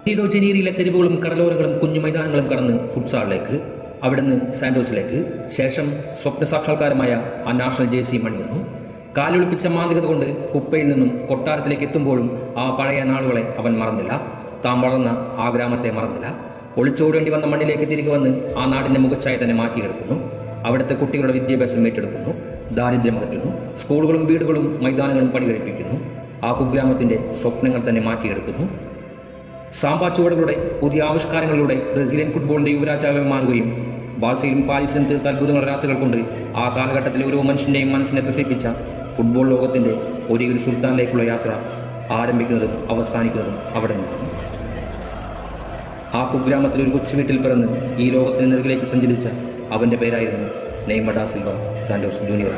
റീഡോ ജനീരിയിലെ തെരുവുകളും കടലോരങ്ങളും കുഞ്ഞു മൈതാനങ്ങളും കടന്ന് ഫുട്സാളിലേക്ക്, അവിടുന്ന് സാന്റോസിലേക്ക്, ശേഷം സ്വപ്ന സാക്ഷാത്കാരമായ ആ നാഷണൽ ജേഴ്സി മണിയുന്നു. കാലൊളിപ്പിച്ച മാന്ത്രികത കൊണ്ട് കുപ്പയിൽ നിന്നും കൊട്ടാരത്തിലേക്ക് എത്തുമ്പോഴും ആ പഴയ നാളുകളെ അവൻ മറന്നില്ല. താൻ വളർന്ന ആ ഗ്രാമത്തെ മറന്നില്ല. ഒളിച്ചോടേണ്ടി വന്ന മണ്ണിലേക്ക് തിരികെ വന്ന് ആ നാടിൻ്റെ മുഖച്ഛായ തന്നെ മാറ്റിയെടുക്കുന്നു. അവിടുത്തെ കുട്ടികളുടെ വിദ്യാഭ്യാസം ഏറ്റെടുക്കുന്നു, ദാരിദ്ര്യം അകറ്റുന്നു, സ്കൂളുകളും വീടുകളും മൈതാനങ്ങളും പണികഴിപ്പിക്കുന്നു, ആ കുഗ്രാമത്തിൻ്റെ സ്വപ്നങ്ങൾ തന്നെ മാറ്റിയെടുക്കുന്നു. സാമ്പാ ചുവടുകളുടെ പുതിയ ആവിഷ്കാരങ്ങളിലൂടെ ബ്രസീലിയൻ ഫുട്ബോളിൻ്റെ യുവരാജാവായി മാറുകയും ബാഴ്സയിലും പാരീസിലും തീർത്ത അത്ഭുതങ്ങളുടെ രാത്രികൾ കൊണ്ട് ആ കാലഘട്ടത്തിലെ ഓരോ മനുഷ്യൻ്റെയും മനസ്സിനെ ത്രസിപ്പിച്ച ഫുട്ബോൾ ലോകത്തിൻ്റെ ഒരു സുൽത്താനിലേക്കുള്ള യാത്ര ആരംഭിക്കുന്നതും അവസാനിക്കുന്നതും അവിടെ നിന്നാണ്. ആ കുഗ്രാമത്തിൽ ഒരു കൊച്ചു വീട്ടിൽ പിറന്ന് ഈ ലോകത്തിന് നെറുകിലേക്ക് സഞ്ചരിച്ച അവൻ്റെ പേരായിരുന്നു Neymar da Silva Santos junior.